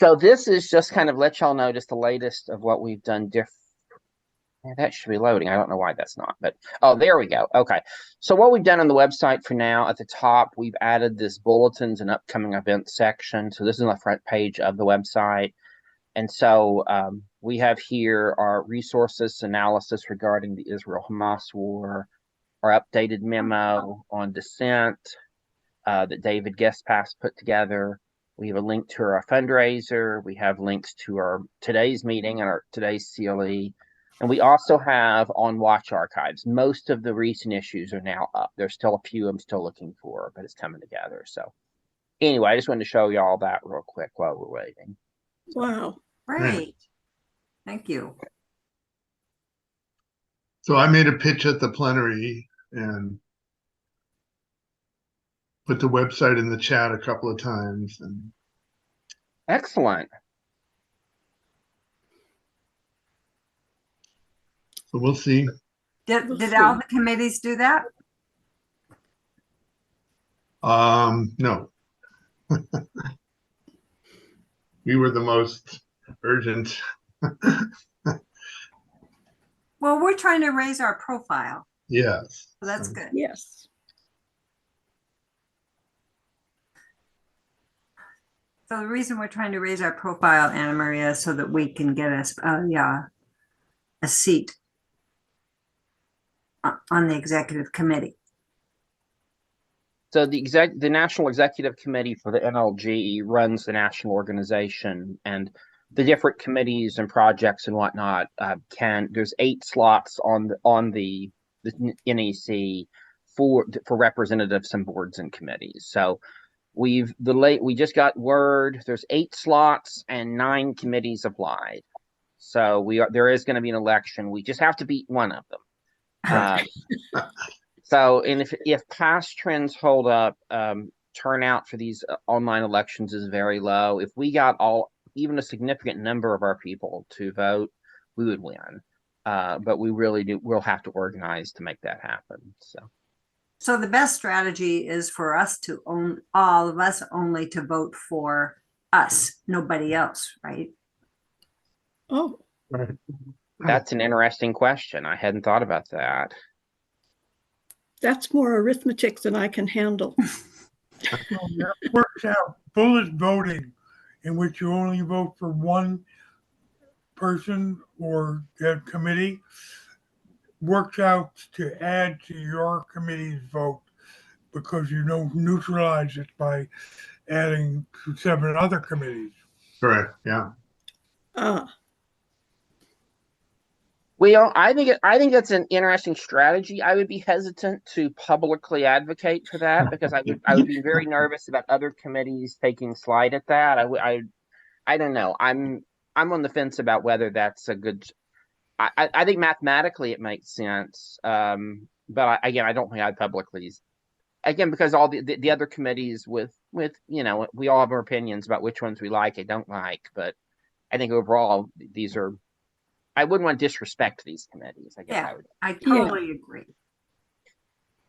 So this is just kind of let y'all know just the latest of what we've done different. That should be loading. I don't know why that's not, but oh, there we go. Okay. So what we've done on the website for now, at the top, we've added this bulletins and upcoming events section. So this is on the front page of the website. And so we have here our resources analysis regarding the Israel-Hamas war, our updated memo on dissent that David Guestpass put together. We have a link to our fundraiser. We have links to our today's meeting and our today's CLE. And we also have on Watch Archives. Most of the recent issues are now up. There's still a few I'm still looking for, but it's coming together. So anyway, I just wanted to show you all that real quick while we're waiting. Wow. Great. Thank you. So I made a pitch at the plenary and put the website in the chat a couple of times. And Excellent. so we'll see. Did all the committees do that? No. We were the most urgent. Well, we're trying to raise our profile. Yes. So that's good. Yes. So the reason we're trying to raise our profile, Anna Maria, is so that we can get us, a seat on the executive committee. So the National Executive Committee for the NLG runs the national organization, and the different committees and projects and whatnot there's 8 slots on the NEC for representatives and boards and committees. So we just got word there's 8 slots and 9 committees applied. So there is going to be an election. We just have to beat one of them. So, and if past trends hold up, turnout for these online elections is very low. If we got even a significant number of our people to vote, we would win. But we'll have to organize to make that happen. So the best strategy is for us to all of us only to vote for us, nobody else, right? Oh, Right. That's an interesting question. I hadn't thought about that. that's more arithmetic than I can handle. That works out. Bullet voting, in which you only vote for one person or committee, works out to add to your committee's vote because you don't neutralize it by adding to 7 other committees. Correct. Yeah. Well, I think that's an interesting strategy. I would be hesitant to publicly advocate for that because I would be very nervous about other committees taking slide at that. I don't know. I'm on the fence about whether that's a good. I think mathematically it makes sense, but again, I don't think I'd publicly. Again, because all the other committees with we all have our opinions about which ones we like and don't like, but I think overall these are. I wouldn't want to disrespect these committees. I guess Yeah, I would. I totally agree.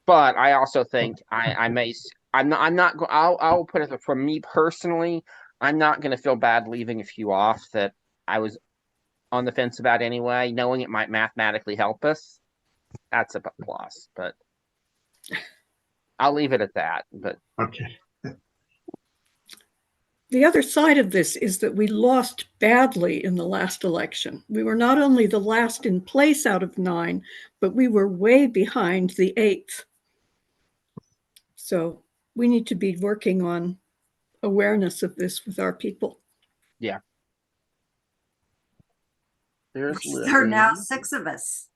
But I also think I'm not. I'll put it from me personally. I'm not going to feel bad leaving a few off that I was on the fence about anyway, knowing it might mathematically help us. That's a plus, but I'll leave it at that. But Okay. The other side of this is that we lost badly in the last election. We were not only the last in place out of 9, but we were way behind the 8th. So we need to be working on awareness of this with our people. Yeah. There's There are now 6 of us.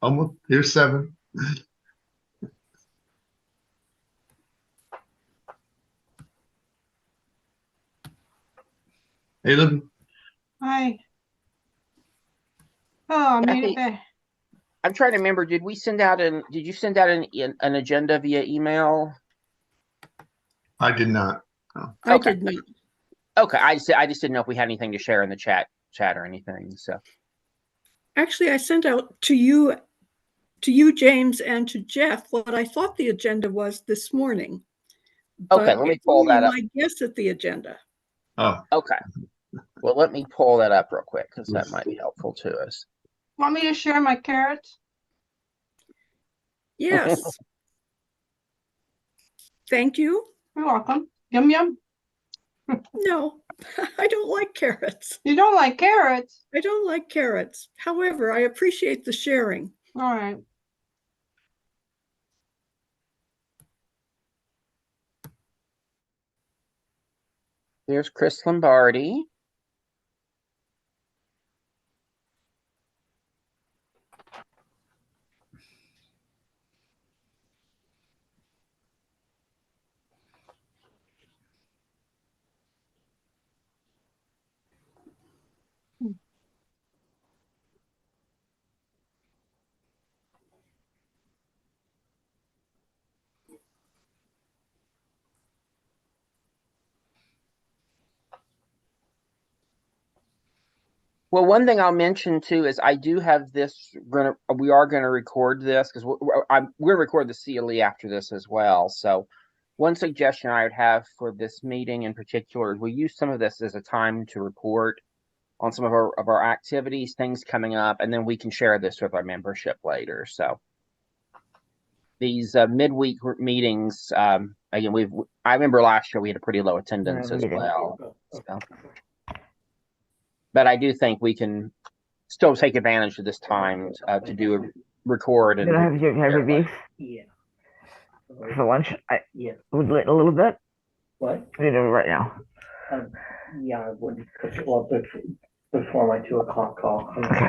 Almost. Here's 7. Hey, Libby. Hi. Oh, I made it back. I'm trying to remember. Did you send out an agenda via email? I did not. No. I did not. Okay, I just didn't know if we had anything to share in the chat or anything. So actually, I sent out to you, James, and to Jeff what I thought the agenda was this morning. Okay, but let me it's pull only that up. my guess at the agenda. Oh, Okay. Well, let me pull that up real quick because that might be helpful to us. Want me to share my carrots? Yes. Thank you. You're welcome. Yum yum. No, I don't like carrots. You don't like carrots? I don't like carrots. However, I appreciate the sharing. All right. There's Chris Lombardi. Well, one thing I'll mention too is I do have this. We are going to record this because we're going to record the CLE after this as well. So, one suggestion I would have for this meeting in particular is we use some of this as a time to report on some of our activities, things coming up, and then we can share this with our membership later. So, these midweek meetings, again, I remember last year we had a pretty low attendance as well. So. But I do think we can still take advantage of this time to do a record. And have your beef? Yeah. For lunch? Yeah. Would a little bit? What? You know, right now. Yeah, I would, well, before my 2 o'clock call. Okay.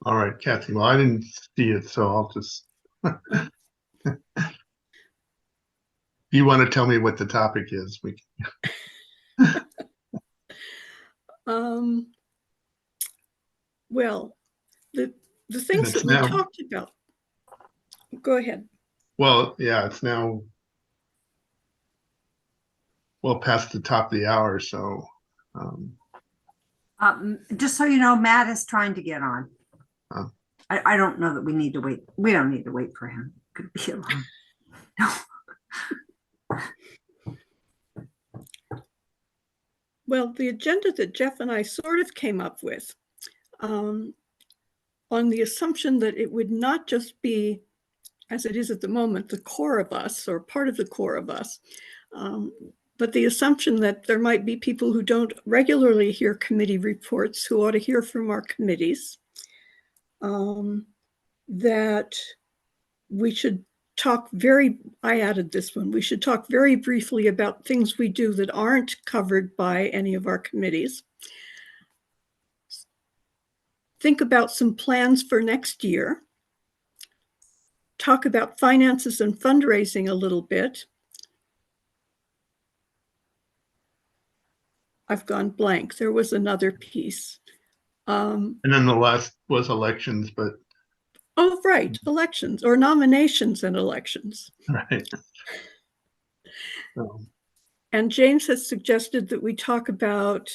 all right, Kathy. Well, I didn't see it, so I'll just. You want to tell me what the topic is? We Well, the things that we now, talked about. Go ahead. well, yeah, it's now well past the top of the hour, so Just so you know, Matt is trying to get on. Oh. I don't know that we need to wait. We don't need to wait for him. Could be alone. No. Well, the agenda that Jeff and I sort of came up with, on the assumption that it would not just be, as it is at the moment, the core of us or part of the core of us, but the assumption that there might be people who don't regularly hear committee reports who ought to hear from our committees, that we should I added this one, we should talk very briefly about things we do that aren't covered by any of our committees. Think about some plans for next year. Talk about finances and fundraising a little bit. I've gone blank. There was another piece. and then the last was elections, but Oh, right, elections or nominations and elections. right. So, And James has suggested that we talk about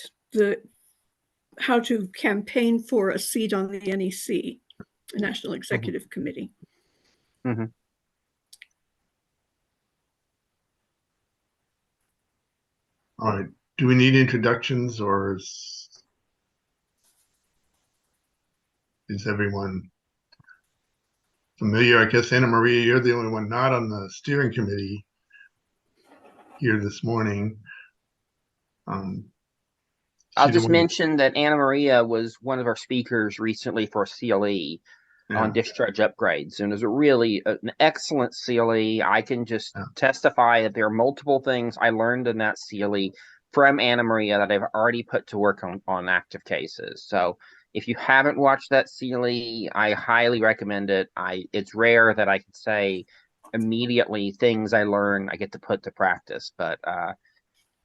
how to campaign for a seat on the NEC, the National Executive Committee. Mm-hmm. all right. Do we need introductions, or is everyone familiar? I guess Anna Maria, you're the only one not on the steering committee here this morning. I'll just mention that Anna Maria was one of our speakers recently for CLE on discharge upgrades, and it was really an excellent CLE. I can just testify that there are multiple things I learned in that CLE from Anna Maria that I've already put to work on active cases. So if you haven't watched that CLE, I highly recommend it. It's rare that I can say immediately things I learn I get to put to practice, but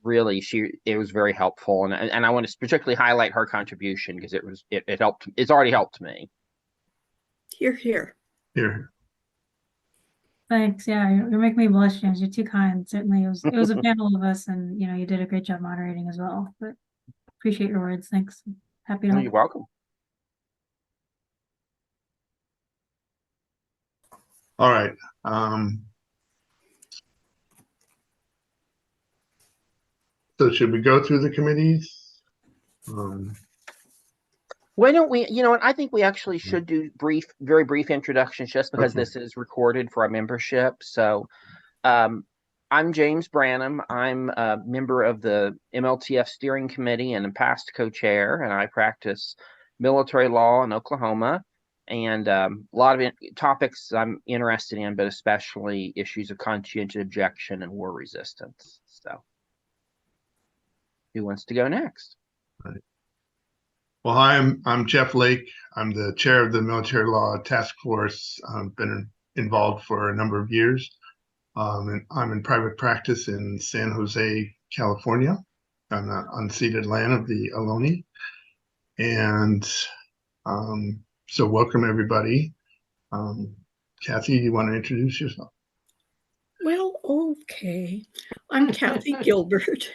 really it was very helpful, and I want to particularly highlight her contribution because it helped. It's already helped me. Here. Thanks. Yeah, you're making me blush, James. You're too kind. Certainly, it was a panel of us, and you did a great job moderating as well. But appreciate your words. Thanks. Happy to help. You're welcome. All right. So should we go through the committees? Why don't we, you know what, I think we actually should do very brief introductions just because Okay. this is recorded for our membership. So I'm James Branham. I'm a member of the MLTF steering committee and a past co-chair, and I practice military law in Oklahoma. And a lot of topics I'm interested in, but especially issues of conscientious objection and war resistance. So who wants to go next? Right. Well, hi, I'm Jeff Lake. I'm the chair of the Military Law Task Force. I've been involved for a number of years. And I'm in private practice in San Jose, California, on the unceded land of the Ohlone. And so welcome, everybody. Kathy, you want to introduce yourself? Well, okay. I'm Kathy Gilbert.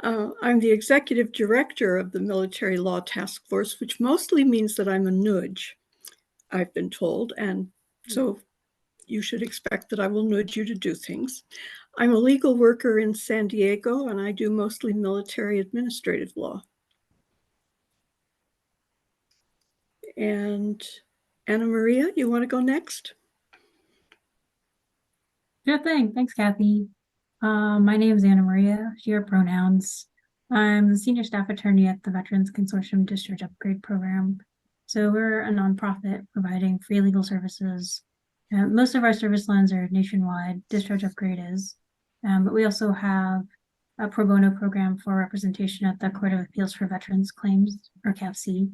I'm the executive director of the Military Law Task Force, which mostly means that I'm a nudge, I've been told. And so you should expect that I will nudge you to do things. I'm a legal worker in San Diego, and I do mostly military administrative law. And Anna Maria, you want to go next? Sure thing. Thanks, Kathy. My name is Anna Maria. She, her pronouns. I'm the senior staff attorney at the Veterans Consortium Discharge Upgrade Program. So we're a nonprofit providing free legal services. Most of our service lines are nationwide. Discharge Upgrade is. But we also have a pro bono program for representation at the Court of Appeals for Veterans Claims, or CAVC,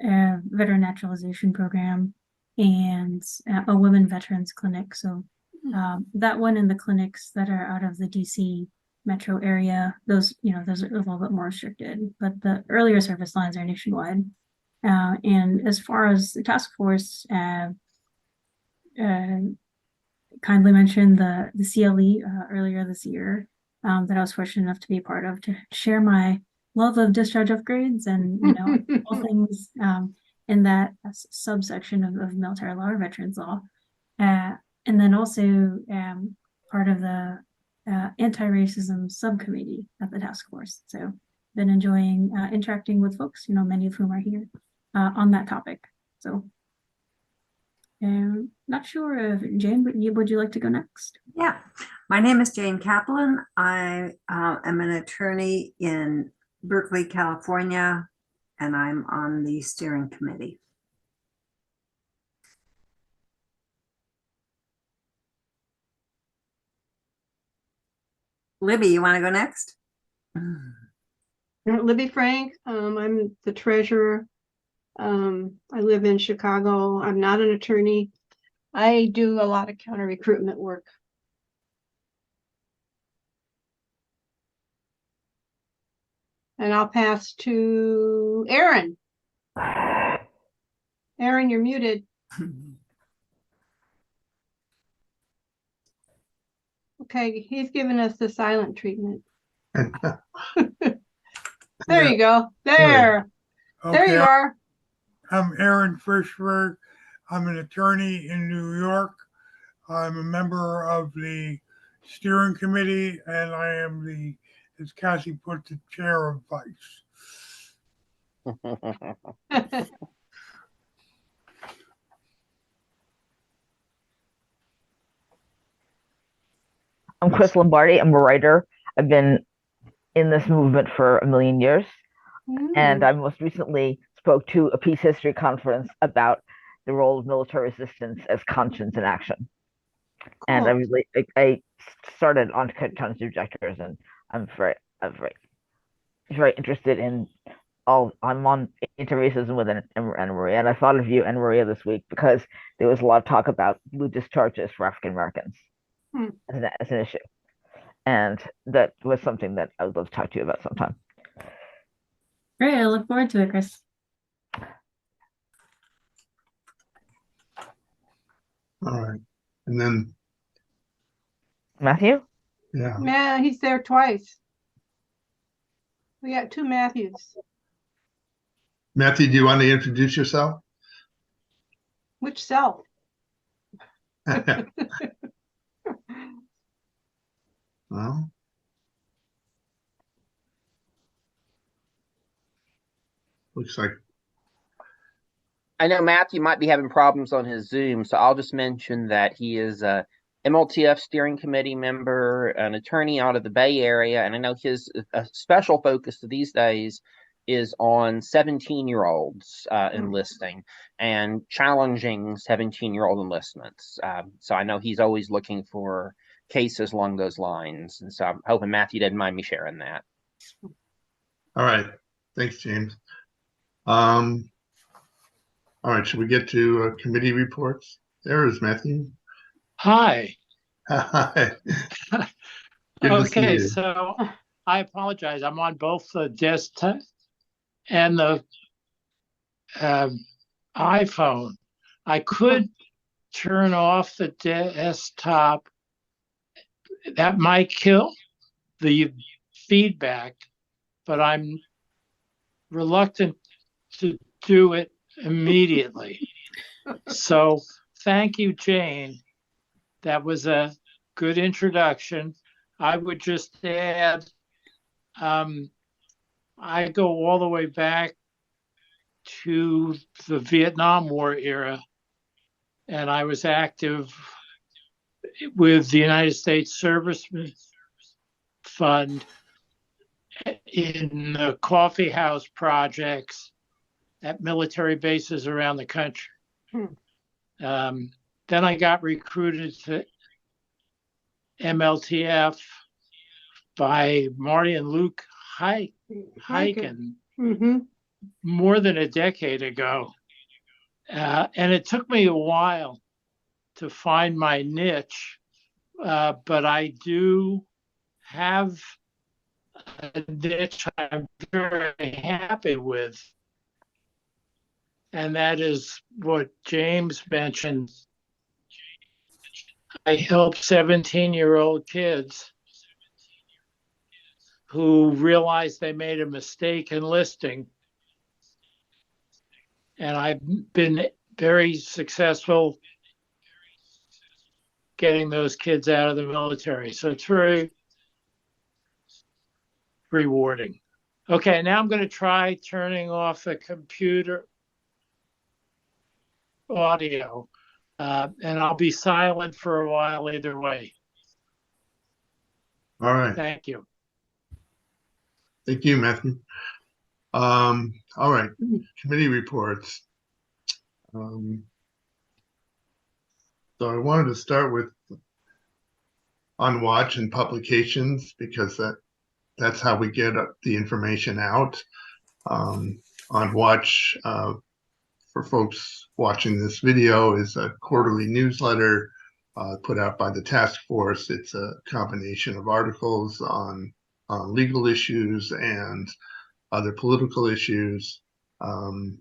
a veteran naturalization program, and a women veterans clinic. So that one and the clinics that are out of the DC metro area, those are a little bit more restricted, but the earlier service lines are nationwide. And as far as the task force, kindly mentioned the CLE earlier this year that I was fortunate enough to be a part of, to share my love of discharge upgrades and all things in that subsection of military law or veterans law, and then also part of the anti-racism subcommittee at the task force. So been enjoying interacting with folks, many of whom are here on that topic. So not sure if Jane, would you like to go next? Yeah, my name is Jane Kaplan. I am an attorney in Berkeley, California, and I'm on the steering committee. Libby, you want to go next? Libby Frank, I'm the treasurer. I live in Chicago. I'm not an attorney. I do a lot of counter recruitment work. And I'll pass to Aaron. Aaron, you're muted. Okay, he's giving us the silent treatment. There you go. There. Okay, There you are. I'm Aaron Frischberg. I'm an attorney in New York. I'm a member of the steering committee, and I am the, as Kathy put, the chair of vice. I'm Chris Lombardi. I'm a writer. I've been in this movement for a million years. And I most recently spoke to a peace history conference about the role of military resistance as conscience in action. Cool. And I started on conscience objectors, and I'm very interested in I'm on anti-racism with Anna Maria, and I thought of you, Anna Maria, this week because there was a lot of talk about blue discharges for African Americans as an issue, and that was something that I would love to talk to you about sometime. Great, I look forward to it, Chris. All right, and then Matthew. Yeah. Man, he's there twice. We got two Matthews. Matthew, do you want to introduce yourself? Which self? Well, looks like I know Matthew might be having problems on his Zoom, so I'll just mention that he is a MLTF steering committee member, an attorney out of the Bay Area, and I know his special focus these days is on 17-year-olds enlisting and challenging 17-year-old enlistments. So I know he's always looking for cases along those lines, and so I'm hoping Matthew didn't mind me sharing that. all right. Thanks, James. All right, should we get to committee reports? There is Matthew. Hi. Hi. Good to see Okay, you. so I apologize. I'm on both the desktop and the iPhone. I could turn off the desktop. That might kill the feedback, but I'm reluctant to do it immediately. So thank you, Jane. That was a good introduction. I would just add, I go all the way back to the Vietnam War era, and I was active with the United States Servicemen Fund in the coffee house projects at military bases around the country. Then I got recruited to MLTF by Marty and Luke Hyken more than a decade ago. And it took me a while to find my niche, but I do have a niche I'm very happy with. And that is what James mentioned. I help 17-year-old kids who realize they made a mistake enlisting. And I've been very successful getting those kids out of the military. So it's very rewarding. Okay, now I'm going to try turning off the computer audio, and I'll be silent for a while either way. All right. Thank you. Thank you, Matthew. All right. Committee reports. So I wanted to start with On Watch and publications because that's how we get the information out. On Watch, for folks watching this video, is a quarterly newsletter put out by the task force. It's a combination of articles on legal issues and other political issues. And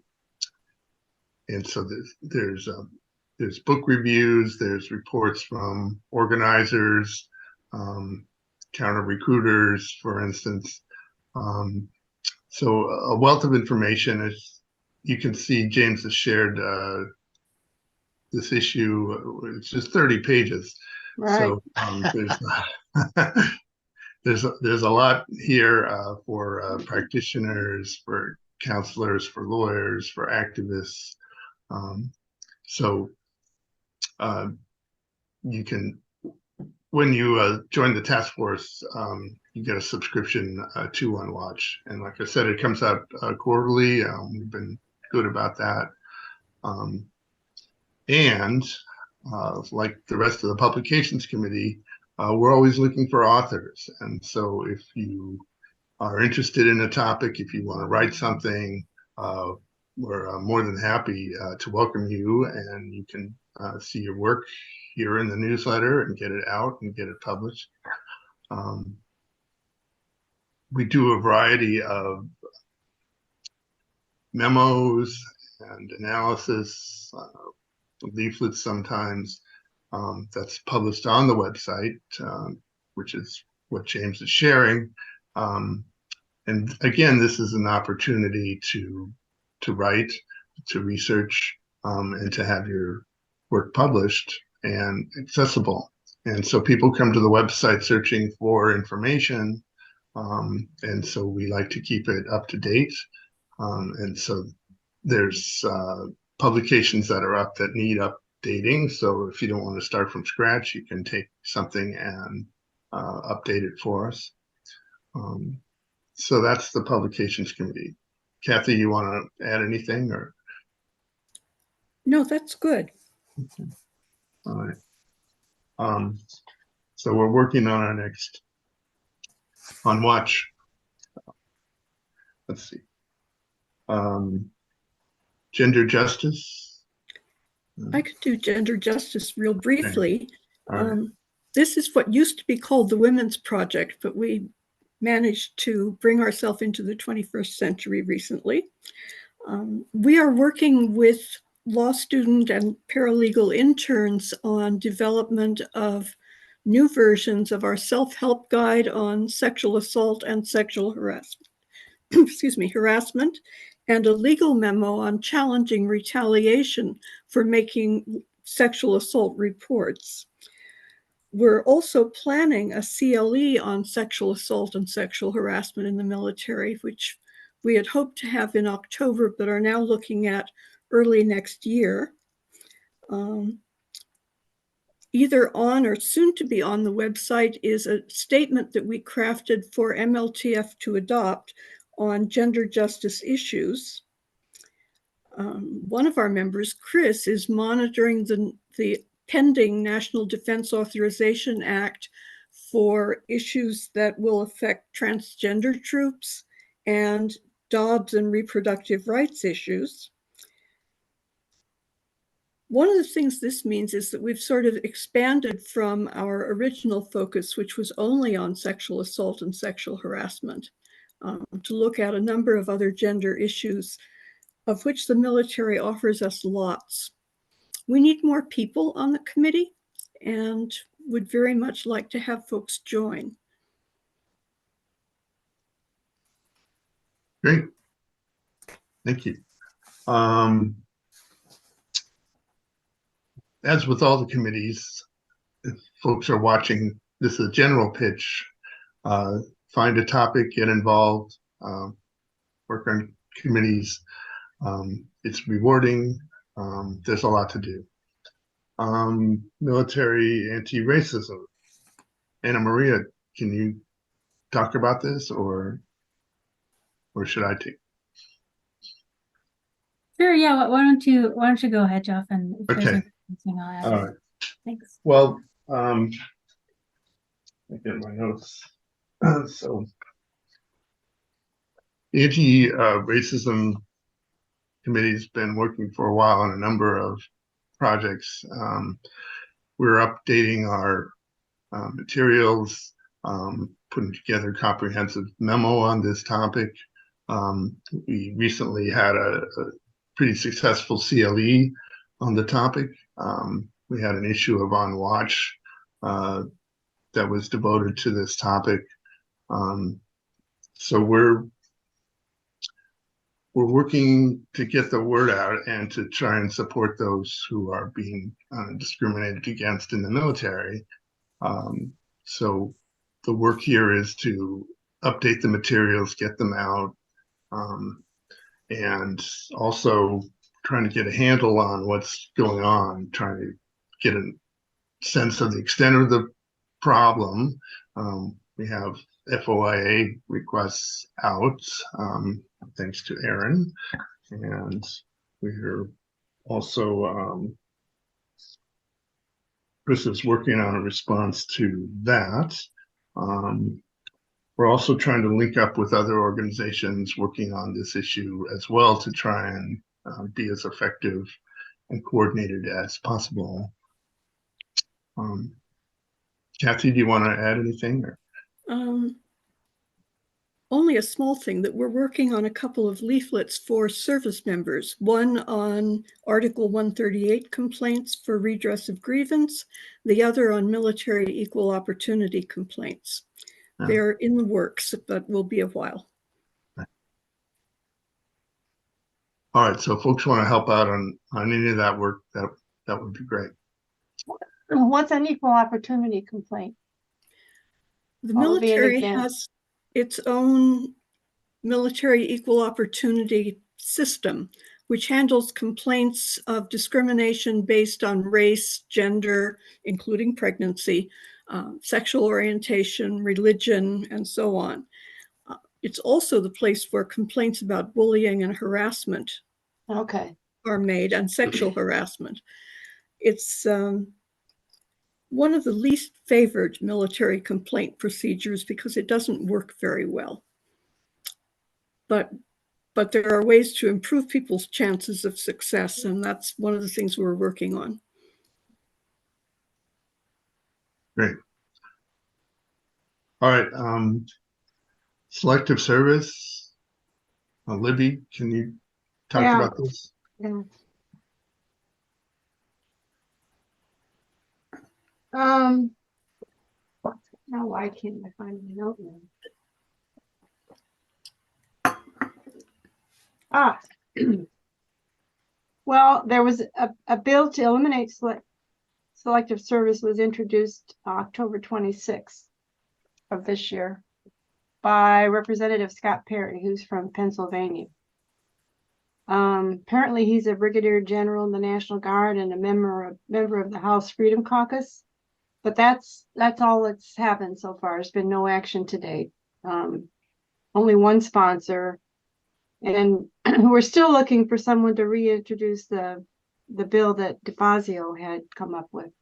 so there's book reviews, there's reports from organizers, counter recruiters, for instance. So a wealth of information. As you can see, James has shared this issue. It's just 30 pages. Right. So there's a lot here for practitioners, for counselors, for lawyers, for activists. So you can, when you join the task force, you get a subscription to On Watch. And like I said, it comes out quarterly. We've been good about that. And like the rest of the publications committee, we're always looking for authors. And so if you are interested in a topic, if you want to write something, we're more than happy to welcome you, and you can see your work here in the newsletter and get it out and get it published. We do a variety of memos and analysis, leaflets sometimes, that's published on the website, which is what James is sharing. And again, this is an opportunity to write, to research, and to have your work published. and accessible. And so people come to the website searching for information. And so we like to keep it up to date. And so there's publications that are up that need updating. So if you don't want to start from scratch, you can take something and update it for us. So that's the publications committee. Kathy, you want to add anything or? No, that's good. Okay. All right. So we're working on our next on watch. Let's see. Gender justice. I could do gender justice real briefly. All right. This is what used to be called the Women's Project, but we managed to bring ourselves into the 21st century recently. We are working with law student and paralegal interns on development of new versions of our self-help guide on sexual assault and sexual harassment, harassment, and a legal memo on challenging retaliation for making sexual assault reports. We're also planning a CLE on sexual assault and sexual harassment in the military, which we had hoped to have in October, but are now looking at early next year. Either on or soon to be on the website is a statement that we crafted for MLTF to adopt on gender justice issues. One of our members, Chris, is monitoring the pending National Defense Authorization Act for issues that will affect transgender troops and Dobbs and reproductive rights issues. One of the things this means is that we've sort of expanded from our original focus, which was only on sexual assault and sexual harassment, to look at a number of other gender issues, of which the military offers us lots. We need more people on the committee and would very much like to have folks join. Great. Thank you. As with all the committees, if folks are watching, this is a general pitch. Find a topic, get involved, work on committees. It's rewarding. There's a lot to do. Military anti-racism. Anna Maria, can you talk about this, or should I take? Sure. Yeah. Why don't you go ahead, Jeff? And if there's Okay. anything I'll add. All right. Thanks. Well, I get my notes. So, the anti-racism committee's been working for a while on a number of projects. We're updating our materials, putting together a comprehensive memo on this topic. We recently had a pretty successful CLE on the topic. We had an issue of On Watch that was devoted to this topic. So we're working to get the word out and to try and support those who are being discriminated against in the military. So the work here is to update the materials, get them out, and also trying to get a handle on what's going on, trying to get a sense of the extent of the problem. We have FOIA requests out, thanks to Aaron, and we're also Chris is working on a response to that. We're also trying to link up with other organizations working on this issue as well to try and be as effective and coordinated as possible. Kathy, do you want to add anything? Or? Only a small thing, that we're working on a couple of leaflets for service members, one on Article 138 complaints for redress of grievance, the other on military equal opportunity complaints. Yeah. They're in the works, but will be a while. All right, so if folks want to help out on any of that work, that would be great. What's an equal opportunity complaint? The What would be an military example? has its own military equal opportunity system, which handles complaints of discrimination based on race, gender, including pregnancy, sexual orientation, religion, and so on. It's also the place where complaints about bullying and harassment Okay. are made, and sexual harassment. It's one of the least favored military complaint procedures because it doesn't work very well. But there are ways to improve people's chances of success, and that's one of the things we're working on. Great. All right. Selective service. Libby, can you talk Yeah. about this? Yeah. Now why can't I find my note now? Well, there was a bill to eliminate selective service was introduced October 26th of this year by Representative Scott Perry, who's from Pennsylvania. Apparently he's a brigadier general in the National Guard and a member of the House Freedom Caucus. But that's all that's happened so far. There's been no action to date. Only one sponsor. And we're still looking for someone to reintroduce the bill that DeFazio had come up with.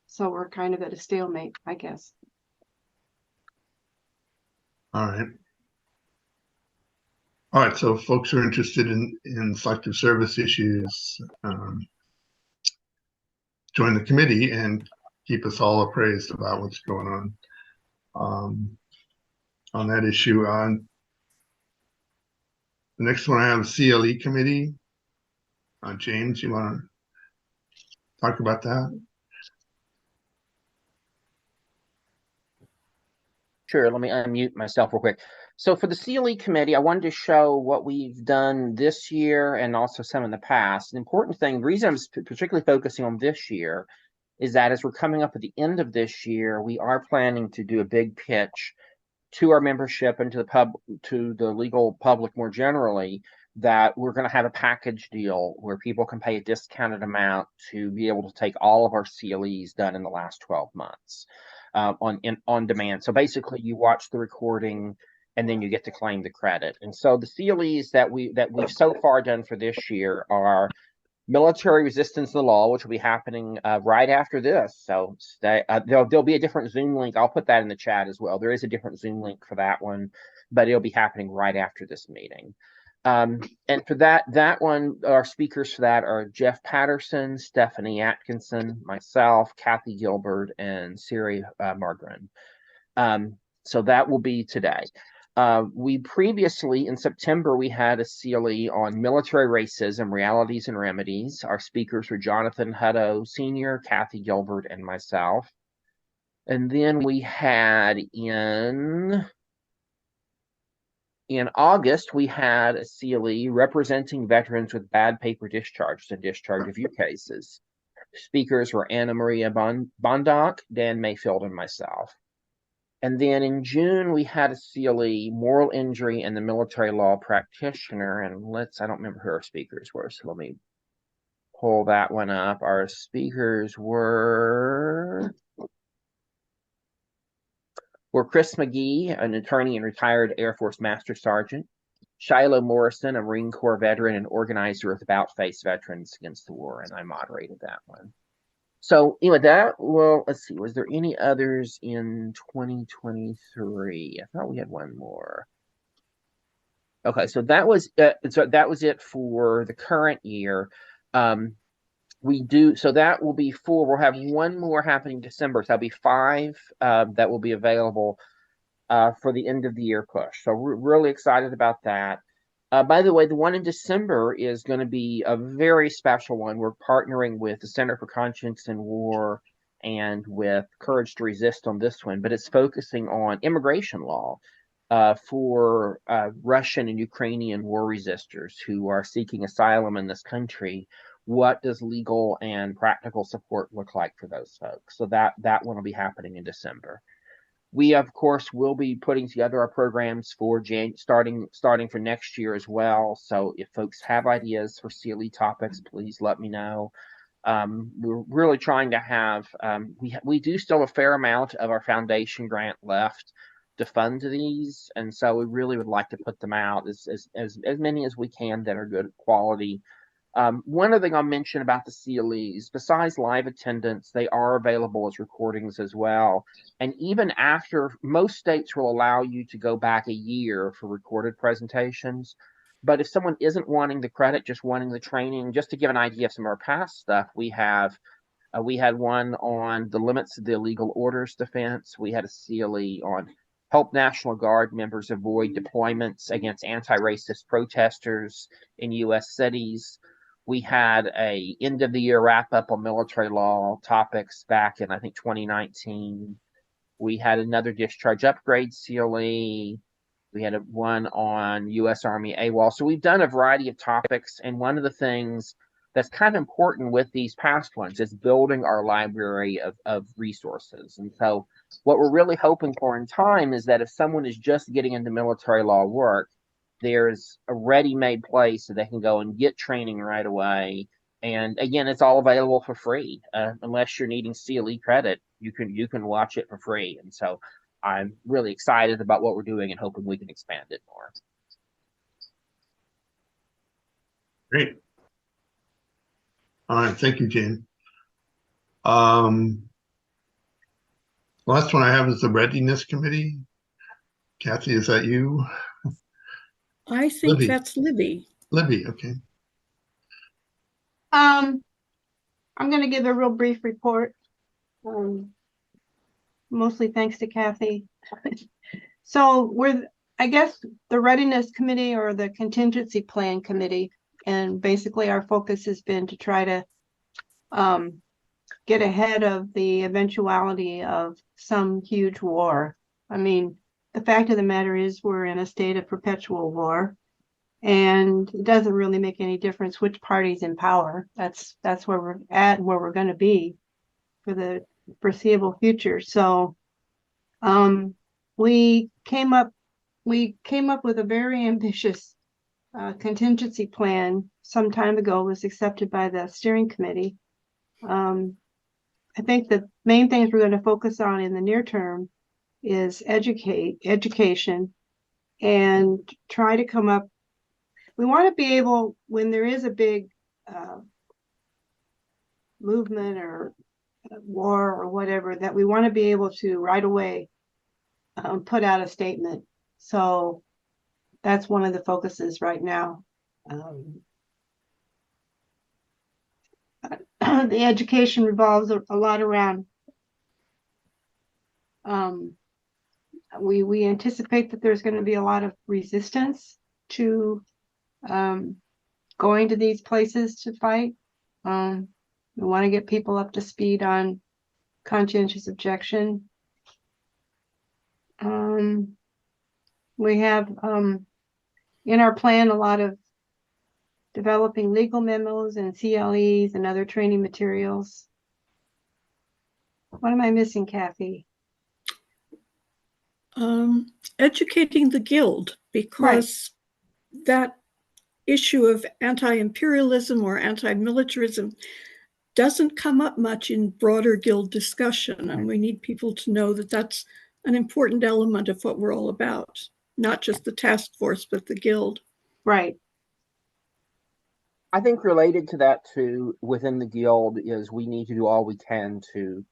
So we're kind of at a stalemate, I guess. All right. All right. So folks who are interested in selective service issues, join the committee and keep us all appraised about what's going on that issue. On the next one, I have a CLE committee. James, you want to talk about that? Sure, let me unmute myself real quick. So for the CLE committee, I wanted to show what we've done this year and also some in the past. An important thing, the reason I'm particularly focusing on this year is that as we're coming up at the end of this year, we are planning to do a big pitch to our membership and to the legal public more generally, that we're going to have a package deal where people can pay a discounted amount to be able to take all of our CLEs done in the last 12 months on demand. So basically you watch the recording and then you get to claim the credit. And so the CLEs that we've so far done for this year are military resistance to the law, which will be happening right after this. So there'll be a different Zoom link. I'll put that in the chat as well. There is a different Zoom link for that one, but it'll be happening right after this meeting. And for that one, our speakers for that are Jeff Patterson, Stephanie Atkinson, myself, Kathy Gilbert, and Siri Margren. So that will be today. We previously, in September, we had a CLE on military racism, realities and remedies. Our speakers were Jonathan Hutto Sr., Kathy Gilbert, and myself. And then we had in August, we had a CLE representing veterans with bad paper discharges and discharge review cases. Speakers were Anna Maria Bondoc, Dan Mayfield, and myself. And then in June, we had a CLE, moral injury and the military law practitioner. And I don't remember who our speakers were, so let me pull that one up. Our speakers were Chris McGee, an attorney and retired Air Force Master Sergeant, Shiloh Morrison, a Marine Corps veteran and organizer of About Face Veterans Against the War, and I moderated that one. So anyway, let's see, was there any others in 2023? I thought we had one more. Okay, so that was it for the current year. So that will be 4. We'll have one more happening in December. So that'll be 5 that will be available for the end of the year push. So we're really excited about that. By the way, the one in December is going to be a very special one. We're partnering with the Center for Conscience and War and with Courage to Resist on this one, but it's focusing on immigration law for Russian and Ukrainian war resistors who are seeking asylum in this country. what does legal and practical support look like for those folks. So that one will be happening in December. We, of course, will be putting together our programs for starting for next year as well. So if folks have ideas for CLE topics, please let me know. We're really trying to have, we do still have a fair amount of our foundation grant left to fund these. And so we really would like to put them out as many as we can that are good quality. One other thing I'll mention about the CLEs, besides live attendance, they are available as recordings as well. And even after, most states will allow you to go back a year for recorded presentations. But if someone isn't wanting the credit, just wanting the training, just to give an idea of some of our past stuff, we had one on the limits of the illegal orders defense. We had a CLE on help National Guard members avoid deployments against anti-racist protesters in U.S. cities. We had a end of the year wrap up on military law topics back in, I think, 2019. We had another discharge upgrade CLE. We had one on U.S. Army AWOL. So we've done a variety of topics. And one of the things that's kind of important with these past ones is building our library of resources. And so what we're really hoping for in time is that if someone is just getting into military law work, there's a ready-made place so they can go and get training right away. And again, it's all available for free. Unless you're needing CLE credit, you can watch it for free. And so I'm really excited about what we're doing and hoping we can expand it more. Great. All right, thank you, Jane. Last one I have is the Readiness Committee. Kathy, is that you? I think Libby. that's Libby. Libby, okay. I'm going to give a real brief report, mostly thanks to Kathy. So I guess the Readiness Committee or the Contingency Plan Committee, and basically our focus has been to try to get ahead of the eventuality of some huge war. I mean, the fact of the matter is we're in a state of perpetual war, and it doesn't really make any difference which party's in power. That's where we're at and where we're going to be for the foreseeable future. So we came up with a very ambitious contingency plan some time ago. It was accepted by the steering committee. I think the main things we're going to focus on in the near term is education, and try to come up. We want to be able, when there is a big movement or war or whatever, that we want to be able to right away put out a statement. So that's one of the focuses right now. The education revolves a lot around we anticipate that there's going to be a lot of resistance to going to these places to fight. We want to get people up to speed on conscientious objection. We have in our plan a lot of developing legal memos and CLEs and other training materials. What am I missing, Kathy? Educating the Guild, because that issue of anti-imperialism or anti-militarism doesn't come up much in broader Guild discussion, and we need people to know that that's an important element of what we're all about, not just the task force, but the Guild. Right. I think related to that too, within the Guild, is we need to do all we can to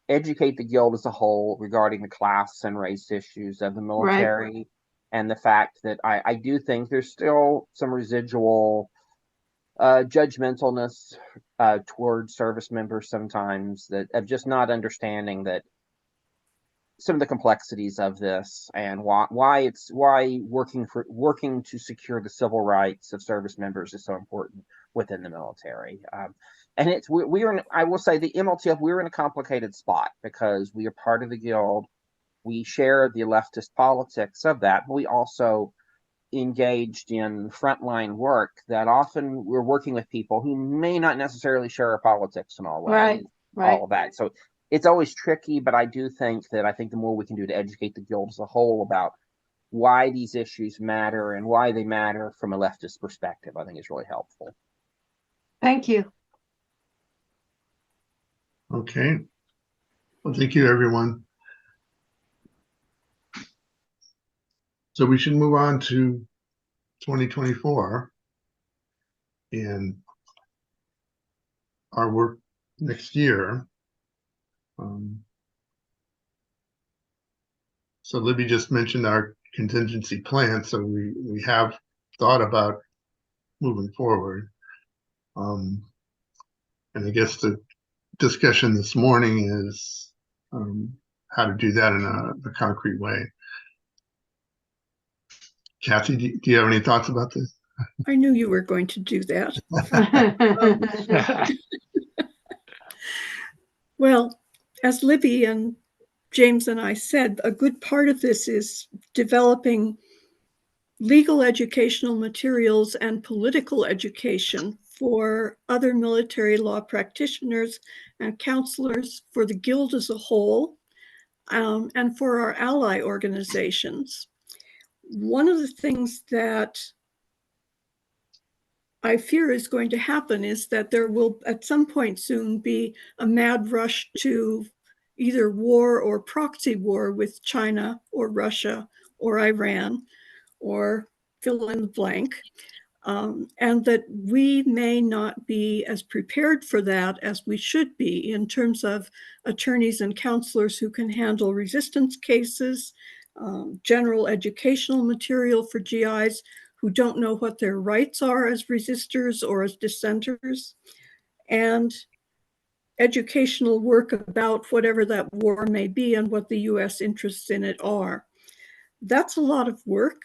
educate the Guild as a whole regarding the class and race issues of the military, and the fact that I do think there's still some residual judgmentalness towards service members sometimes, that of just not understanding that some of the complexities of this and why working to secure the civil rights of service members is so important within the military. And I will say the MLTF, we're in a complicated spot because we are part of the Guild. We share the leftist politics of that, but we also engaged in frontline work that often we're working with people who may not necessarily share our politics in all ways, all of that. So it's always tricky, but I do think that the more we can do to educate the guild as a whole about why these issues matter and why they matter from a leftist perspective, I think is really helpful. Thank you. Okay. Well, thank you, everyone. So we should move on to 2024 and our work next year. So Libby just mentioned our contingency plan, so we have thought about moving forward. And I guess the discussion this morning is how to do that in a concrete way. Kathy, do you have any thoughts about this? I knew you were going to do that. Well, as Libby and James and I said, a good part of this is developing legal educational materials and political education for other military law practitioners and counselors, for the Guild as a whole, and for our ally organizations. One of the things that I fear is going to happen is that there will at some point soon be a mad rush to either war or proxy war with China or Russia or Iran or fill in the blank, and that we may not be as prepared for that as we should be in terms of attorneys and counselors who can handle resistance cases, general educational material for GIs who don't know what their rights are as resistors or as dissenters, and educational work about whatever that war may be and what the US interests in it are. That's a lot of work.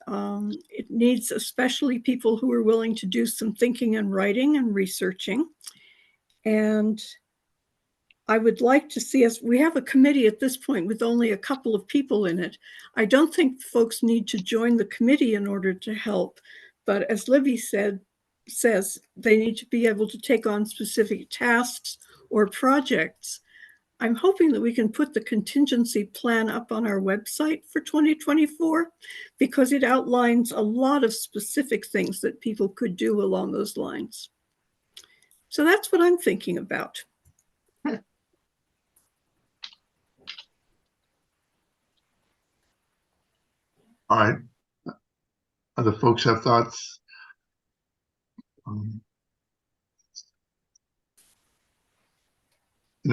It needs especially people who are willing to do some thinking and writing and researching. And I would like to see us, we have a committee at this point with only a couple of people in it. I don't think folks need to join the committee in order to help, but as Libby says, they need to be able to take on specific tasks or projects. I'm hoping that we can put the contingency plan up on our website for 2024 because it outlines a lot of specific things that people could do along those lines. So that's what I'm thinking about. All right. Other folks have thoughts?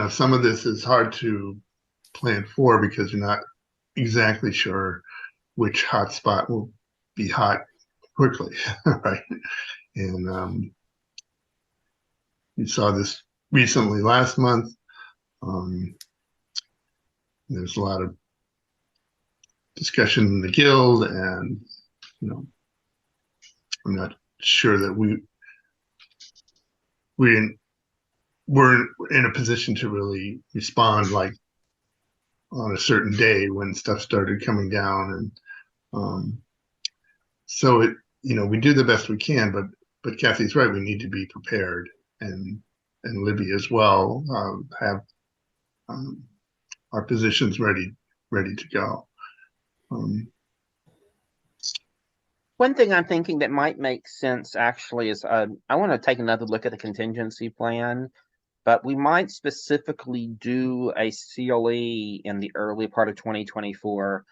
Some of this is hard to plan for because you're not exactly sure which hotspot will be hot quickly, right? And you saw this recently last month. There's a lot of discussion in the guild, and I'm not sure that we're in a position to really respond like on a certain day when stuff started coming down, and so we do the best we can, but Kathy's right, we need to be prepared, and Libby as well, have our positions ready to go. One thing I'm thinking that might make sense actually is I want to take another look at the contingency plan, but we might specifically do a CLE in the early part of 2024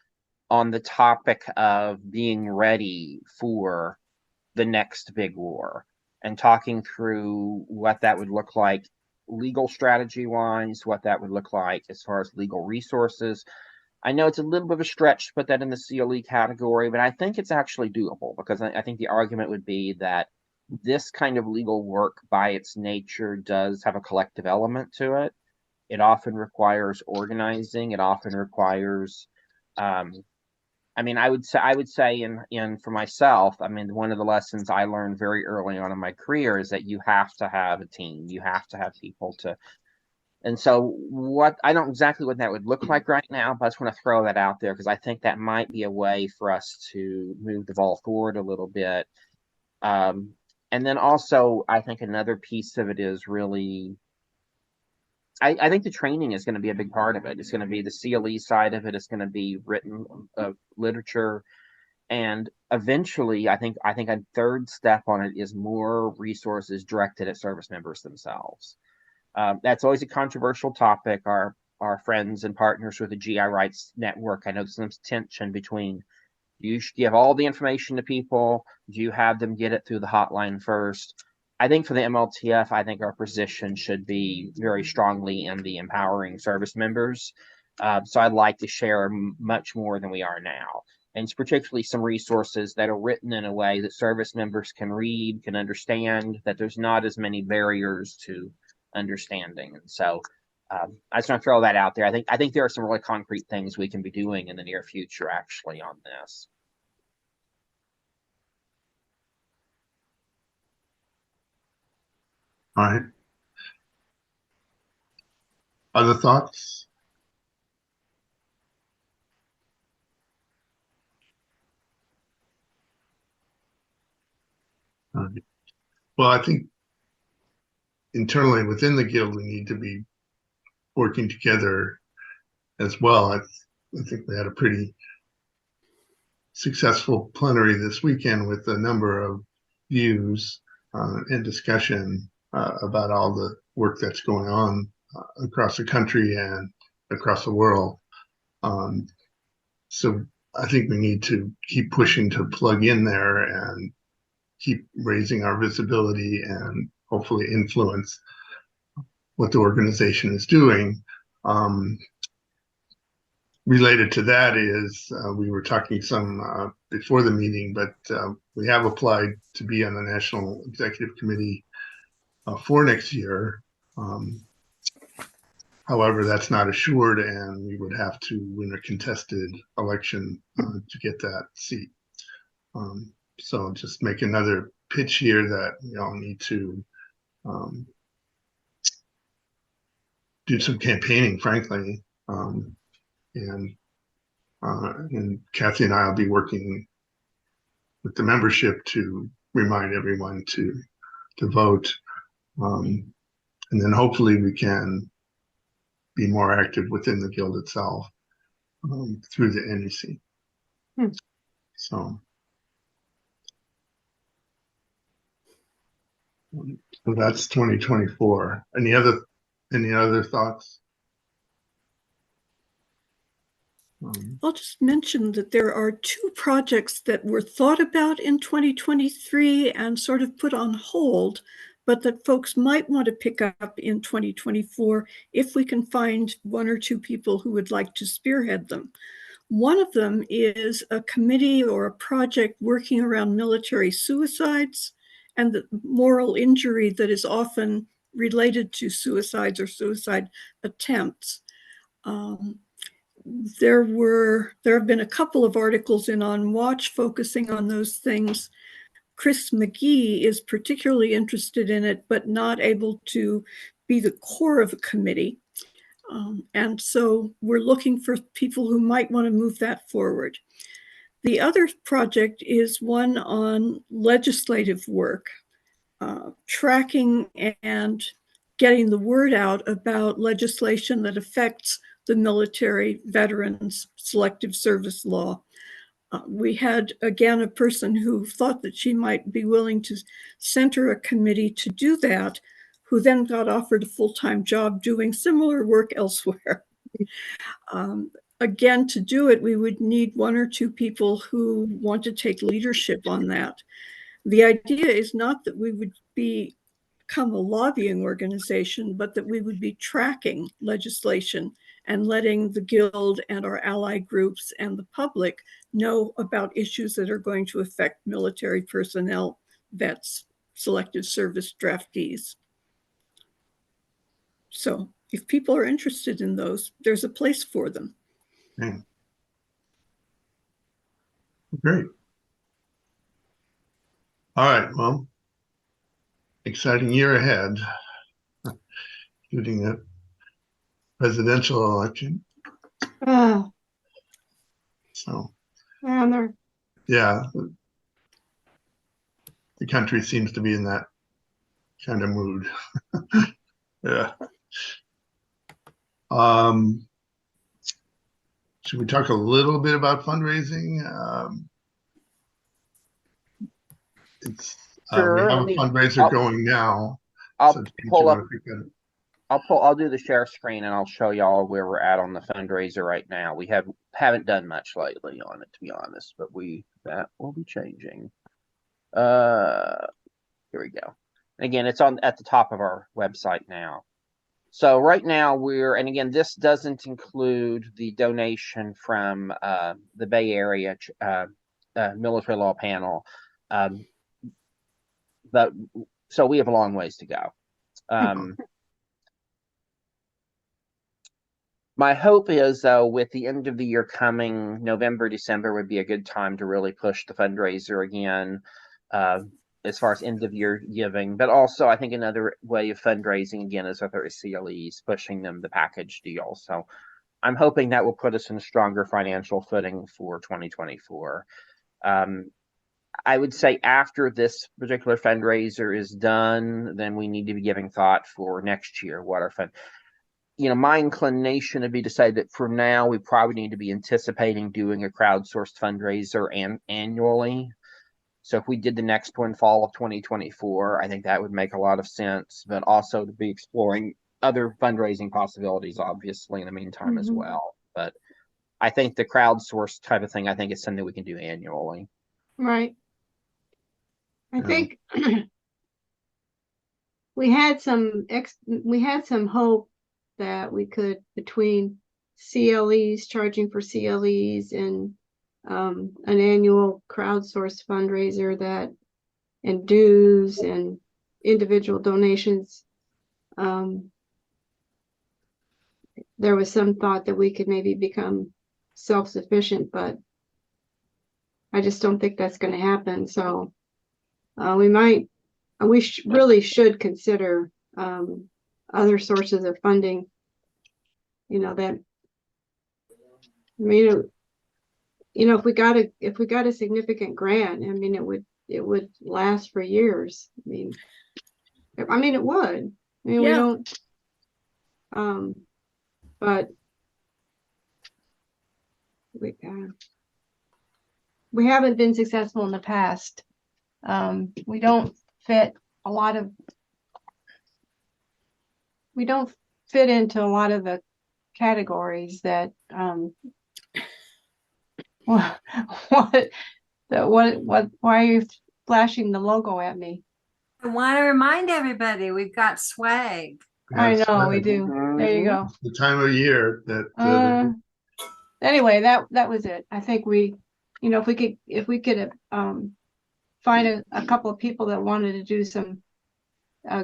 on the topic of being ready for the next big war and talking through what that would look like legal strategy wise, what that would look like as far as legal resources. I know it's a little bit of a stretch to put that in the CLE category, but I think it's actually doable because I think the argument would be that this kind of legal work by its nature does have a collective element to it. It often requires organizing. It often requires, I would say in for myself, one of the lessons I learned very early on in my career is that you have to have a team. You have to have people to And so I don't exactly what that would look like right now, but I just want to throw that out there because I think that might be a way for us to move the ball forward a little bit. Um, and then also, I think another piece of it is really, I think the training is going to be a big part of it. It's going to be the CLE side of it. It's going to be written literature, and eventually, I think a third step on it is more resources directed at service members themselves. That's always a controversial topic. Our friends and partners with the GI Rights Network, I know there's some tension between, do you give all the information to people? Do you have them get it through the hotline first? I think for the MLTF, I think our position should be very strongly in the empowering service members. So I'd like to share much more than we are now. And it's particularly some resources that are written in a way that service members can read, can understand, that there's not as many barriers to understanding. And so I just want to throw that out there. I think there are some really concrete things we can be doing in the near future, actually, on this. All right. Other thoughts? Well, I think internally within the guild, we need to be working together as well. I think we had a pretty successful plenary this weekend with a number of views and discussion about all the work that's going on across the country and across the world. So I think we need to keep pushing to plug in there and keep raising our visibility and hopefully influence what the organization is doing. Related to that is we were talking some before the meeting, but we have applied to be on the National Executive Committee for next year. However, that's not assured, and we would have to win a contested election to get that seat. So just make another pitch here that we all need to do some campaigning, frankly. And Kathy and I will be working with the membership to remind everyone to vote. And then hopefully we can be more active within the guild itself through the NEC. So that's 2024. Any other thoughts? I'll just mention that there are two projects that were thought about in 2023 and sort of put on hold, but that folks might want to pick up in 2024 if we can find one or two people who would like to spearhead them. One of them is a committee or a project working around military suicides and the moral injury that is often related to suicides or suicide attempts. There have been a couple of articles in On Watch focusing on those things. Chris McGee is particularly interested in it, but not able to be the core of a committee. And so we're looking for people who might want to move that forward. The other project is one on legislative work, tracking and getting the word out about legislation that affects the military veterans selective service law. We had, again, a person who thought that she might be willing to center a committee to do that, who then got offered a full-time job doing similar work elsewhere. Again, to do it, we would need one or two people who want to take leadership on that. The idea is not that we would become a lobbying organization, but that we would be tracking legislation and letting the guild and our ally groups and the public know about issues that are going to affect military personnel, vets, selective service draftees. So if people are interested in those, there's a place for them. Okay. Great. All right, well, exciting year ahead. Shooting presidential election. Oh, So, and they're yeah, the country seems to be in that kind of mood. Yeah. Should we talk a little bit about fundraising? It's we Sure. have Let a me. fundraiser going now. I'll So James, pull you up. want to pick that up? I'll do the share screen and I'll show y'all where we're at on the fundraiser right now. We haven't done much lately on it, to be honest, but that will be changing. Here we go. And again, it's at the top of our website now. So right now and again, this doesn't include the donation from the Bay Area military law panel, but so we have a long ways to go. My hope is, though, with the end of the year coming, November, December would be a good time to really push the fundraiser again, as far as end of year giving. But also, I think another way of fundraising again is with our CLEs, pushing them the package deal. So I'm hoping that will put us in a stronger financial footing for 2024. I would say after this particular fundraiser is done, then we need to be giving thought for next year what our my inclination would be to say that for now, we probably need to be anticipating doing a crowdsourced fundraiser annually. So if we did the next one fall of 2024, I think that would make a lot of sense, but also to be exploring other fundraising possibilities, obviously, in the meantime as well. But I think the crowdsourced type of thing, I think is something we can do annually. right. I think we had some hope that we could, between CLEs, charging for CLEs, and an annual crowdsourced fundraiser and dues and individual donations, there was some thought that we could maybe become self-sufficient, but I just don't think that's going to happen. So we really should consider other sources of funding, if we got a significant grant, I mean, it would last for years. I mean, it would. I mean, we don't, but we haven't been successful in the past. We don't fit into a lot of the categories that why are you flashing the logo at me? I want to remind everybody we've got swag. I know we do. There you go. The time of year that anyway, that was it. I think if we could find a couple of people that wanted to do some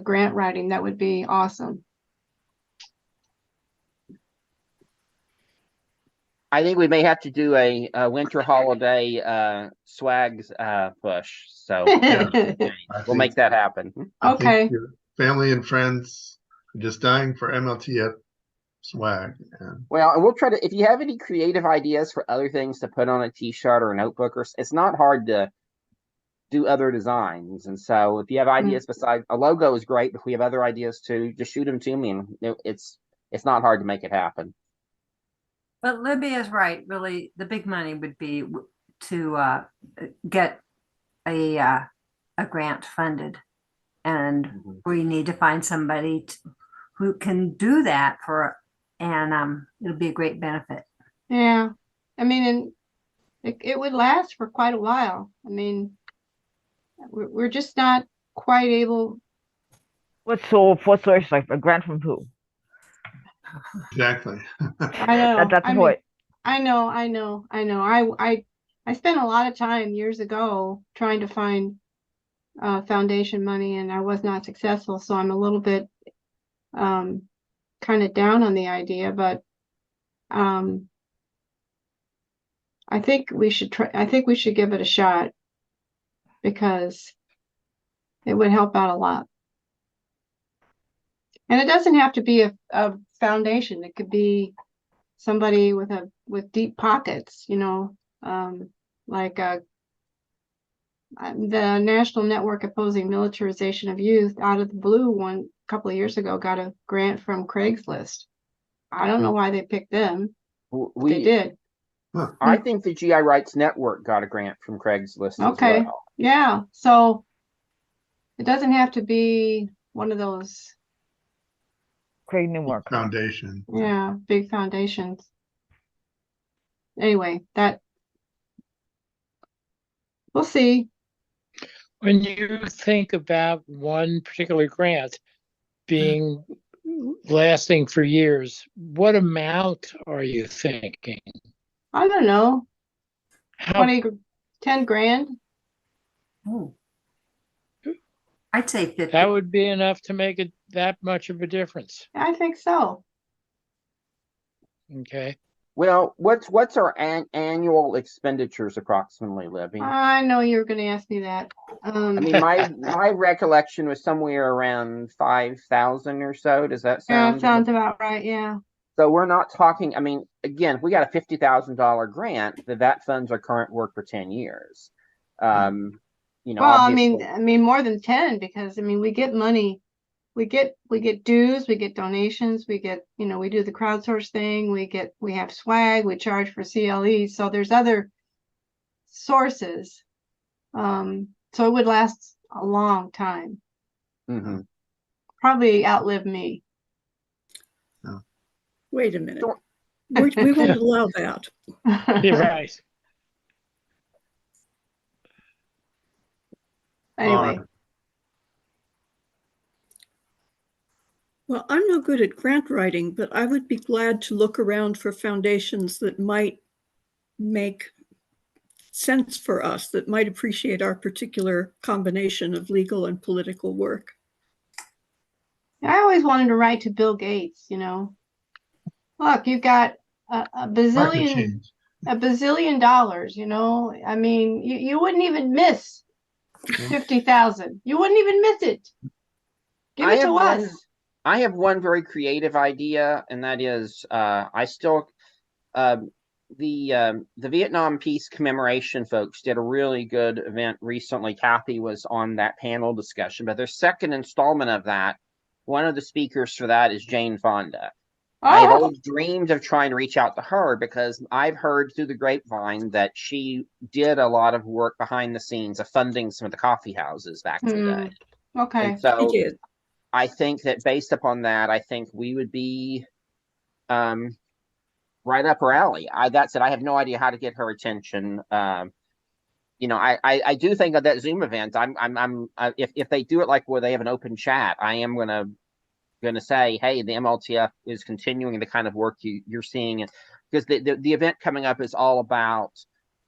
grant writing, that would be awesome. I think we may have to do a winter holiday swags push. So we'll make that happen. Okay. Your family and friends are just dying for MLTF swag. Well, and we'll try to, if you have any creative ideas for other things to put on a t-shirt or a notebook, it's not hard to do other designs. And so if you have ideas besides a logo is great, but if we have other ideas too, just shoot them to me, and it's not hard to make it happen. But Libby is right. Really, the big money would be to get a grant funded, and we need to find somebody who can do that and it'll be a great benefit. Yeah, I mean, and it would last for quite a while. I mean, we're just not quite able. What source, like a grant from who? Exactly. I know. That's the point. I know. I spent a lot of time years ago trying to find foundation money, and I was not successful. So I'm a little bit kind of down on the idea, but I think we should try. I think we should give it a shot, because it would help out a lot. And it doesn't have to be a foundation. It could be somebody with deep pockets, you know, like the National Network Opposing Militarization of Youth, out of the blue, one couple of years ago got a grant from Craigslist. I don't know why they picked them. They did. I think the GI Rights Network got a grant from Craigslist as well. Yeah. So it doesn't have to be one of those Craig Newmark Foundation. Yeah, big foundations. Anyway, that we'll see. When you think about one particular grant being lasting for years, what amount are you thinking? I don't know, How 10 grand. Oh. I'd say 50. that would be enough to make it that much of a difference. I think so. Okay. Well, what's our annual expenditures approximately, Libby? I know you were going to ask me that. I mean, my recollection was somewhere around 5,000 or so. Does that Yeah, sound? sounds about right. Yeah. So we're not talking. I mean, again, if we got a $50,000 grant, that funds our current work for 10 years. You know, Well, obviously, I mean more than 10, because I mean we get money. We get dues, we get donations, we get, you know, we do the crowdsource thing, we have swag, we charge for CLE. So there's other sources. So it would last a long time. mm-hmm. Probably outlive me. Wait a minute. We won't allow that. You're right. Anyway. Well, I'm no good at grant writing, but I would be glad to look around for foundations that might make sense for us, that might appreciate our particular combination of legal and political work. I always wanted to write to Bill Gates, you know. Look, you've got a bazillion dollars, you know. I mean, you wouldn't even miss 50,000. You wouldn't even miss it. Give it to us. I have one very creative idea, and that is, I still, the Vietnam Peace Commemoration folks did a really good event recently. Kathy was on that panel discussion, but their second installment of that, one of the speakers for that is Jane Fonda. I've always dreamed of trying to reach out to her because I've heard through the grapevine that she did a lot of work behind the scenes of funding some of the coffee houses back in the day. Okay. And so She did. I think that based upon that, I think we would be right up her alley. That said, I have no idea how to get her attention. You know, I do think of that Zoom event. If they do it like where they have an open chat, I am gonna say, hey, the MLTF is continuing the kind of work you're seeing, because the event coming up is all about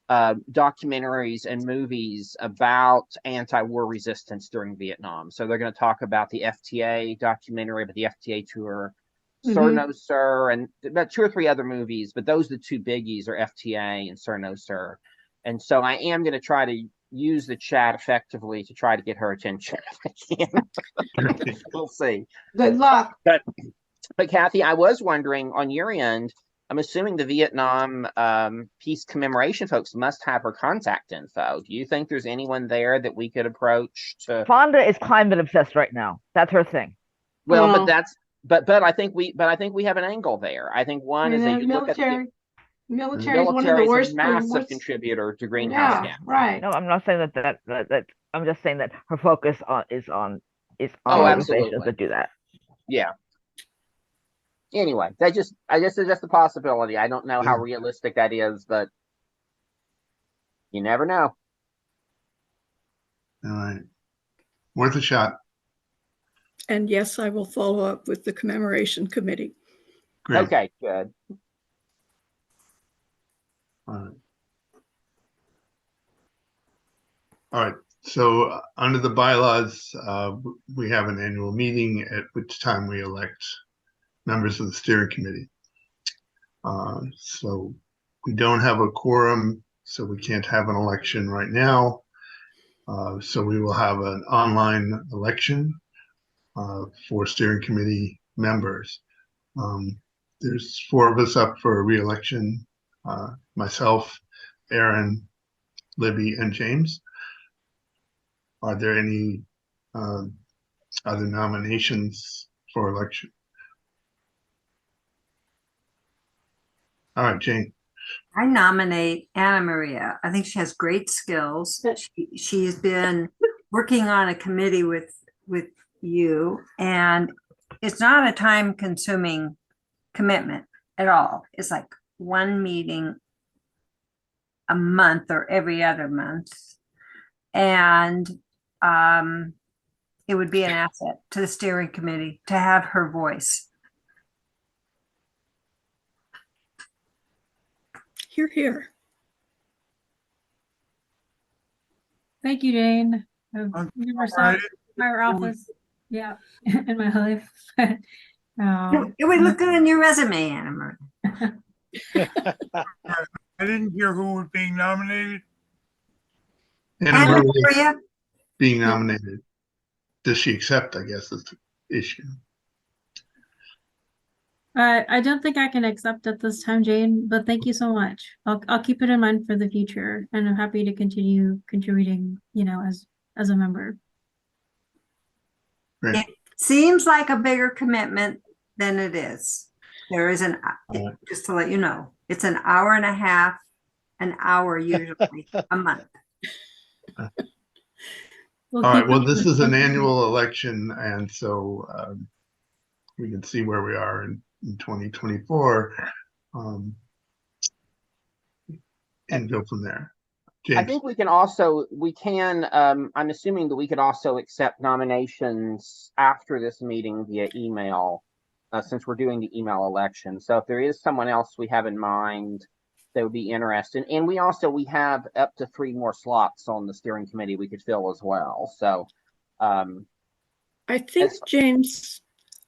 documentaries and movies about anti-war resistance during Vietnam. So they're going to talk about the FTA documentary, about the FTA tour, Sir No Sir, and about 2 or 3 other movies. But those are the 2 biggies, are FTA and Sir No Sir. And so I am going to try to use the chat effectively to try to get her attention if I can. We'll see. Good luck. But Kathy, I was wondering on your end, I'm assuming the Vietnam Peace Commemoration folks must have her contact info. Do you think there's anyone there that we could approach to? Fonda is climate obsessed right now. That's her thing. Well, but I think we have an angle there. I think one is that you look at the military is one of the worst, massive contributor to greenhouse gas. Right. No, I'm not saying that I'm just saying that her focus is on organizations that do that. Yeah. Anyway, I just suggest a possibility. I don't know how realistic that is, but you never know. All right. Worth a shot. And yes, I will follow up with the commemoration committee. Great. Okay, good. All right. So under the bylaws, we have an annual meeting at which time we elect members of the steering committee. So we don't have a quorum, so we can't have an election right now. So we will have an online election. for steering committee members. There's 4 of us up for re-election, myself, Aaron, Libby, and James. Are there any other nominations for election? All right, Jane. I nominate Anna Maria. I think she has great skills. She has been working on a committee with you, and it's not a time-consuming commitment at all. It's like one meeting a month or every other month, and it would be an asset to the steering committee to have her voice. Hear, hear. Thank you, Jane. I've never saw Alright. our office, yeah, in my life. It would look good on your resume, Anna Maria. I didn't hear who was being nominated. Anna Anna Maria Maria, being nominated. Does she accept, I guess, is the issue. I don't think I can accept at this time, Jane, but thank you so much. I'll keep it in mind for the future, and I'm happy to continue contributing, as a member. Great. it seems like a bigger commitment than it is. There is just to let you know, it's an hour and a half, an hour usually a month. We'll All right, keep well, it- this is an annual election, and so we can see where we are in 2024 and go from there. James. I think I'm assuming that we could also accept nominations after this meeting via email, since we're doing the email election. So if there is someone else we have in mind that would be interested, and we have up to 3 more slots on the steering committee we could fill as well. So I think, James,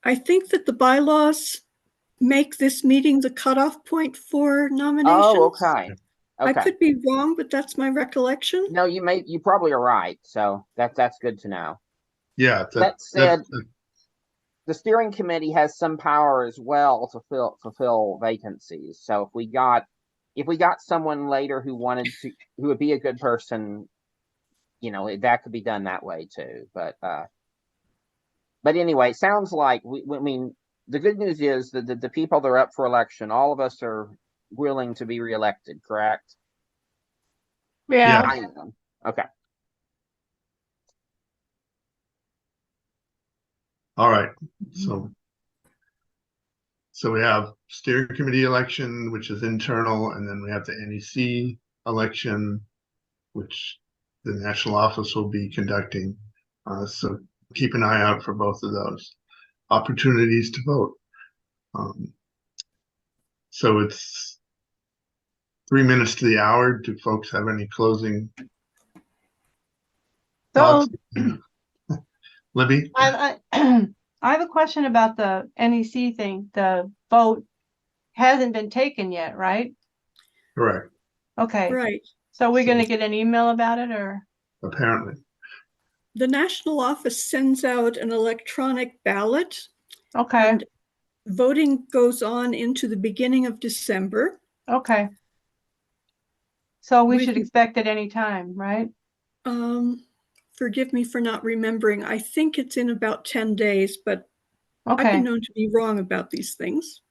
I think that the bylaws make this meeting the cutoff point for nominations. oh, okay. I Okay. could be wrong, but that's my recollection. No, you probably are right. So that's good to know. Yeah, That said, the steering committee has some power as well to fulfill vacancies. So if we got someone later who would be a good person, that could be done that way too. But anyway, it sounds like I mean, the good news is that the people that are up for election, all of us are willing to be reelected, correct? Yeah. I am. Okay. all right. So we have steering committee election, which is internal, and then we have the NEC election, which the national office will be conducting. So keep an eye out for both of those opportunities to vote. So it's 3 minutes to the hour. Do folks have any closing So thoughts? Libby? I have a question about the NEC thing. The vote hasn't been taken yet, right? Correct, Okay. Right. So we're going to get an email about it, or? apparently. The national office sends out an electronic ballot, Okay. and voting goes on into the beginning of December. Okay. So we We should can- expect it any time, right? Forgive me for not remembering. I think it's in about 10 days, but I've Okay. been known to be wrong about these things.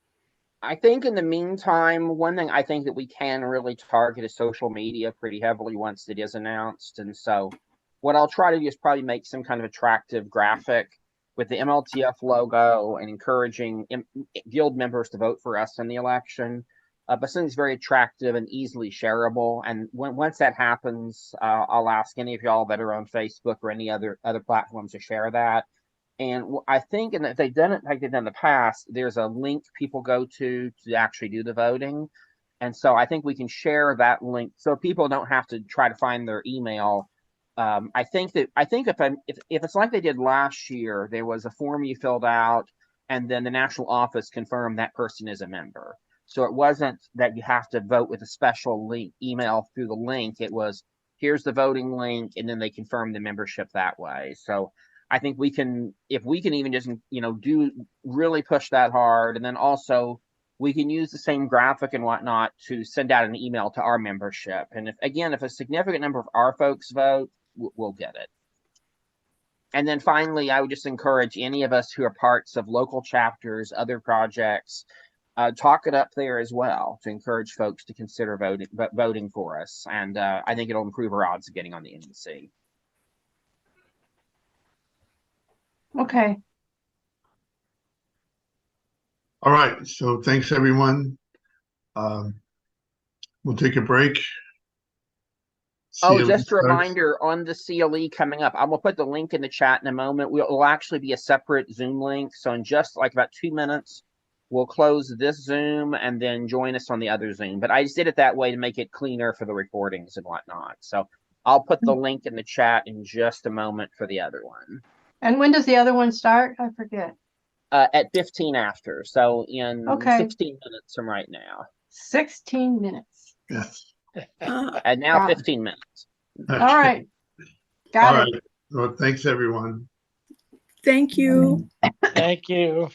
I think in the meantime, one thing I think that we can really target is social media pretty heavily once it is announced. And so what I'll try to do is probably make some kind of attractive graphic with the MLTF logo and encouraging guild members to vote for us in the election. But something's very attractive and easily shareable. And once that happens, I'll ask any of y'all that are on Facebook or any other platforms to share that. And I think, and if they've done it like they've done in the past, there's a link people go to actually do the voting. And so I think we can share that link so people don't have to try to find their email. I think if it's like they did last year, there was a form you filled out, and then the national office confirmed that person is a member. So it wasn't that you have to vote with a special link email through the link. It was, here's the voting link, and then they confirm the membership that way. So I think we can, if we can even just, do really push that hard. And then also we can use the same graphic and whatnot to send out an email to our membership. And if a significant number of our folks vote, we'll get it. And then finally, I would just encourage any of us who are parts of local chapters, other projects, talk it up there as well to encourage folks to consider voting for us. And I think it'll improve our odds of getting on the NEC. Okay. All right. So thanks, everyone. We'll take a break. Oh, CLE just a starts. reminder on the CLE coming up. I'm going to put the link in the chat in a moment. It'll actually be a separate Zoom link. So in just like about 2 minutes, we'll close this Zoom and then join us on the other Zoom. But I just did it that way to make it cleaner for the recordings and whatnot. So I'll put the link in the chat in just a moment for the other one. And when does the other one start? I forget. At 15 after. So in Okay. 16 minutes from right now. 16 minutes. Yes. And now Got it. 15 minutes. All right. Got All it. right. Well, thanks, everyone. Thank you. Thank you.